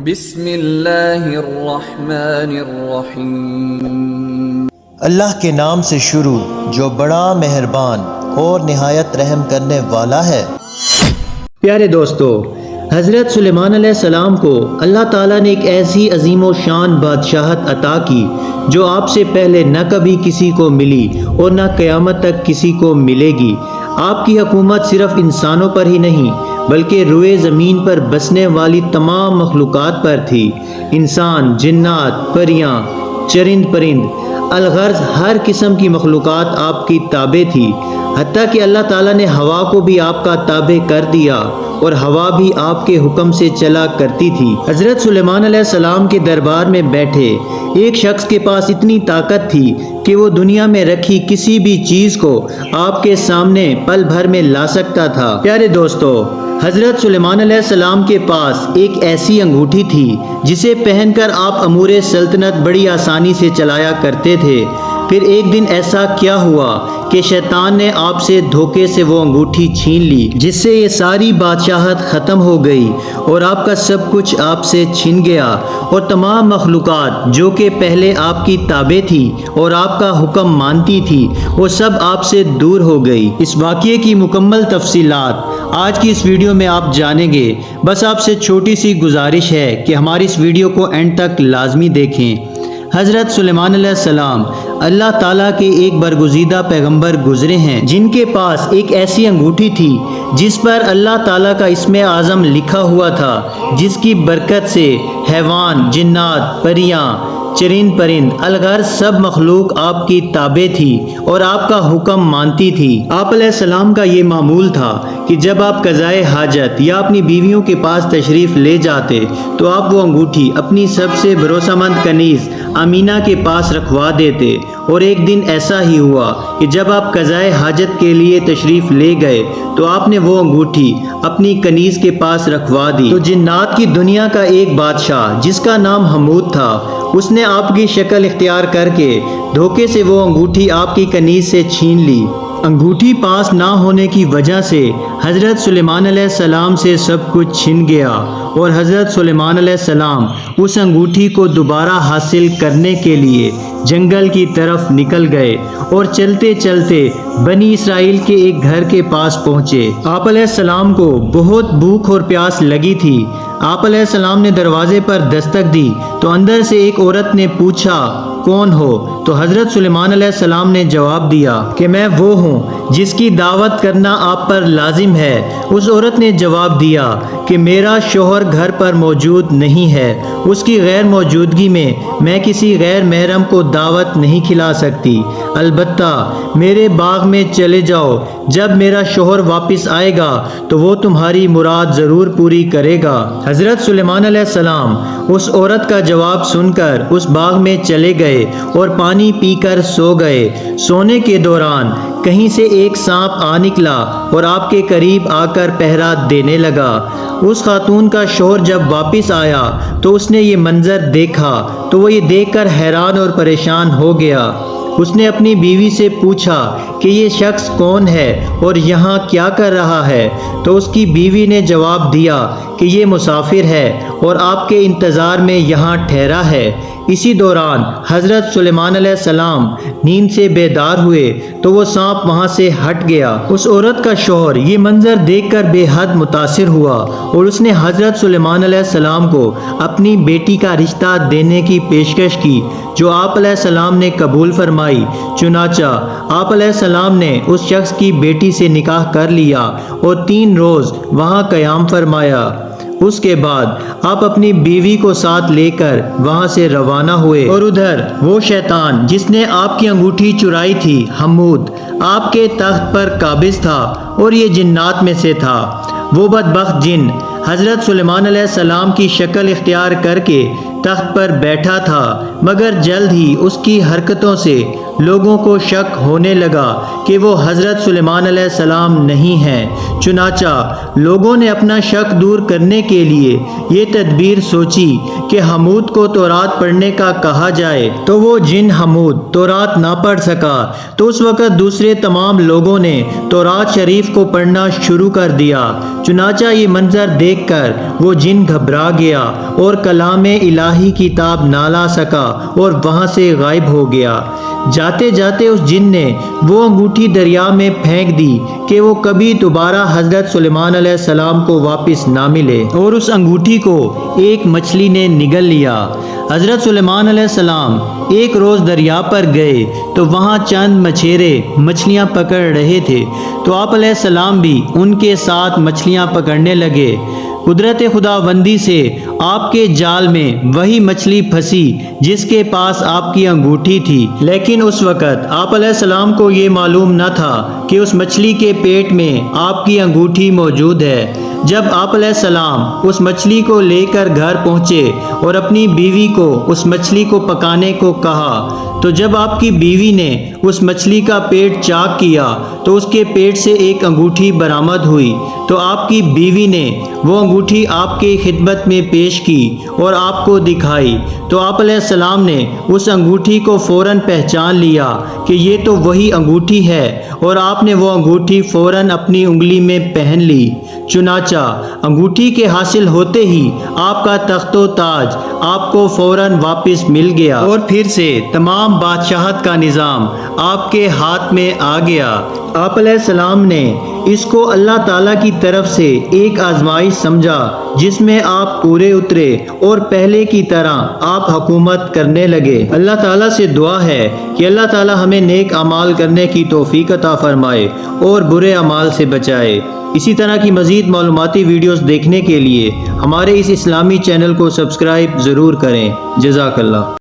بسم اللہ الرحمن الرحیم۔ اللہ کے نام سے شروع جو بڑا مہربان اور نہایت رحم کرنے والا ہے۔ پیارے دوستو، حضرت سلیمان علیہ السلام کو اللہ تعالیٰ نے ایک ایسی عظیم و شان بادشاہت عطا کی جو آپ سے پہلے نہ کبھی کسی کو ملی اور نہ قیامت تک کسی کو ملے گی۔ آپ کی حکومت صرف انسانوں پر ہی نہیں بلکہ روئے زمین پر بسنے والی تمام مخلوقات پر تھی۔ انسان، جنات، پریاں، چرند پرند، الغرض ہر قسم کی مخلوقات آپ کی تابع تھی، حتیٰ کہ اللہ تعالیٰ نے ہوا کو بھی آپ کا تابع کر دیا اور ہوا بھی آپ کے حکم سے چلا کرتی تھی۔ حضرت سلیمان علیہ السلام کے دربار میں بیٹھے ایک شخص کے پاس اتنی طاقت تھی کہ وہ دنیا میں رکھی کسی بھی چیز کو آپ کے سامنے پل بھر میں لا سکتا تھا۔ پیارے دوستو، حضرت سلیمان علیہ السلام کے پاس ایک ایسی انگوٹھی تھی جسے پہن کر آپ امور سلطنت بڑی آسانی سے چلایا کرتے تھے۔ پھر ایک دن ایسا کیا ہوا کہ شیطان نے آپ سے دھوکے سے وہ انگوٹھی چھین لی، جس سے یہ ساری بادشاہت ختم ہو گئی اور آپ کا سب کچھ آپ سے چھن گیا، اور تمام مخلوقات جو کہ پہلے آپ کی تابع تھی اور آپ کا حکم مانتی تھی وہ سب آپ سے دور ہو گئی۔ اس واقعے کی مکمل تفصیلات آج کی اس ویڈیو میں آپ جانیں گے۔ بس آپ سے چھوٹی سی گزارش ہے کہ ہماری اس ویڈیو کو اینڈ تک لازمی دیکھیں۔ حضرت سلیمان علیہ السلام اللہ تعالیٰ کے ایک برگزیدہ پیغمبر گزرے ہیں جن کے پاس ایک ایسی انگوٹھی تھی جس پر اللہ تعالیٰ کا اسم اعظم لکھا ہوا تھا، جس کی برکت سے حیوان، جنات، پریاں، چرند پرند، الغرض سب مخلوق آپ کی تابع تھی اور آپ کا حکم مانتی تھی۔ آپ علیہ السلام کا یہ معمول تھا کہ جب آپ قضائے حاجت یا اپنی بیویوں کے پاس تشریف لے جاتے تو آپ وہ انگوٹھی اپنی سب سے بھروسہ مند کنیز آمینہ کے پاس رکھوا دیتے، اور ایک دن ایسا ہی ہوا کہ جب آپ قضائے حاجت کے لیے تشریف لے گئے تو آپ نے وہ انگوٹھی اپنی کنیز کے پاس رکھوا دی۔ تو جنات کی دنیا کا ایک بادشاہ جس کا نام حمود تھا، اس نے آپ کی شکل اختیار کر کے دھوکے سے وہ انگوٹھی آپ کی کنیز سے چھین لی۔ انگوٹھی پاس نہ ہونے کی وجہ سے حضرت سلیمان علیہ السلام سے سب کچھ چھن گیا، اور حضرت سلیمان علیہ السلام اس انگوٹھی کو دوبارہ حاصل کرنے کے لیے جنگل کی طرف نکل گئے اور چلتے چلتے بنی اسرائیل کے ایک گھر کے پاس پہنچے۔ آپ علیہ السلام کو بہت بھوک اور پیاس لگی تھی۔ آپ علیہ السلام نے دروازے پر دستک دی تو اندر سے ایک عورت نے پوچھا، کون ہو؟ تو حضرت سلیمان علیہ السلام نے جواب دیا کہ میں وہ ہوں جس کی دعوت کرنا آپ پر لازم ہے۔ اس عورت نے جواب دیا کہ میرا شوہر گھر پر موجود نہیں ہے، اس کی غیر موجودگی میں کسی غیر محرم کو دعوت نہیں کھلا سکتی، البتہ میرے باغ میں چلے جاؤ، جب میرا شوہر واپس آئے گا تو وہ تمہاری مراد ضرور پوری کرے گا۔ حضرت سلیمان علیہ السلام اس عورت کا جواب سن کر اس باغ میں چلے گئے اور پانی پی کر سو گئے۔ سونے کے دوران کہیں سے ایک سانپ آ نکلا اور آپ کے قریب آ کر پہرا دینے لگا۔ اس خاتون کا شوہر جب واپس آیا تو اس نے یہ منظر دیکھا تو وہ یہ دیکھ کر حیران اور پریشان ہو گیا۔ اس نے اپنی بیوی سے پوچھا کہ یہ شخص کون ہے اور یہاں کیا کر رہا ہے؟ تو اس کی بیوی نے جواب دیا کہ یہ مسافر ہے اور آپ کے انتظار میں یہاں ٹھہرا ہے۔ اسی دوران حضرت سلیمان علیہ السلام نیند سے بیدار ہوئے تو وہ سانپ وہاں سے ہٹ گیا۔ اس عورت کا شوہر یہ منظر دیکھ کر بے حد متاثر ہوا اور اس نے حضرت سلیمان علیہ السلام کو اپنی بیٹی کا رشتہ دینے کی پیشکش کی، جو آپ علیہ السلام نے قبول فرمائی۔ چنانچہ آپ علیہ السلام نے اس شخص کی بیٹی سے نکاح کر لیا اور 3 روز وہاں قیام فرمایا۔ اس کے بعد آپ اپنی بیوی کو ساتھ لے کر وہاں سے روانہ ہوئے، اور ادھر وہ شیطان جس نے آپ کی انگوٹھی چرائی تھی، حمود، آپ کے تخت پر قابض تھا اور یہ جنات میں سے تھا۔ وہ بدبخت جن حضرت سلیمان علیہ السلام کی شکل اختیار کر کے تخت پر بیٹھا تھا، مگر جلد ہی اس کی حرکتوں سے لوگوں کو شک ہونے لگا کہ وہ حضرت سلیمان علیہ السلام نہیں ہیں۔ چنانچہ لوگوں نے اپنا شک دور کرنے کے لیے یہ تدبیر سوچی کہ حمود کو تورات پڑھنے کا کہا جائے، تو وہ جن حمود تورات نہ پڑھ سکا، تو اس وقت دوسرے تمام لوگوں نے تورات شریف کو پڑھنا شروع کر دیا۔ چنانچہ یہ منظر دیکھ کر وہ جن گھبرا گیا اور کلام الہی کی تاب نہ لا سکا اور وہاں سے غائب ہو گیا۔ جاتے جاتے اس جن نے وہ انگوٹھی دریا میں پھینک دی کہ وہ کبھی دوبارہ حضرت سلیمان علیہ السلام کو واپس نہ ملے، اور اس انگوٹھی کو ایک مچھلی نے نگل لیا۔ حضرت سلیمان علیہ السلام ایک روز دریا پر گئے تو وہاں چند مچھیرے مچھلیاں پکڑ رہے تھے، تو آپ علیہ السلام بھی ان کے ساتھ مچھلیاں پکڑنے لگے۔ قدرت خداوندی سے آپ کے جال میں وہی مچھلی پھنسی جس کے پاس آپ کی انگوٹھی تھی، لیکن اس وقت آپ علیہ السلام کو یہ معلوم نہ تھا کہ اس مچھلی کے پیٹ میں آپ کی انگوٹھی موجود ہے۔ جب آپ علیہ السلام اس مچھلی کو لے کر گھر پہنچے اور اپنی بیوی کو اس مچھلی کو پکانے کو کہا، تو جب آپ کی بیوی نے اس مچھلی کا پیٹ چاک کیا تو اس کے پیٹ سے ایک انگوٹھی برآمد ہوئی، تو آپ کی بیوی نے وہ انگوٹھی آپ کے خدمت میں پیش کی اور آپ کو دکھائی، تو آپ علیہ السلام نے اس انگوٹھی کو فوراً پہچان لیا کہ یہ تو وہی انگوٹھی ہے، اور آپ نے وہ انگوٹھی فوراً اپنی انگلی میں پہن لی۔ چنانچہ انگوٹھی کے حاصل ہوتے ہی آپ کا تخت و تاج آپ کو فوراً واپس مل گیا، اور پھر سے تمام بادشاہت کا نظام آپ کے ہاتھ میں آ گیا۔ آپ علیہ السلام نے اس کو اللہ تعالیٰ کی طرف سے ایک آزمائش سمجھا جس میں آپ پورے اترے اور پہلے کی طرح آپ حکومت کرنے لگے۔ اللہ تعالیٰ سے دعا ہے کہ اللہ تعالیٰ ہمیں نیک اعمال کرنے کی توفیق عطا فرمائے اور برے اعمال سے بچائے۔ اسی طرح کی مزید معلوماتی ویڈیوز دیکھنے کے لیے ہمارے اس اسلامی چینل کو سبسکرائب ضرور کریں۔ جزاک اللہ۔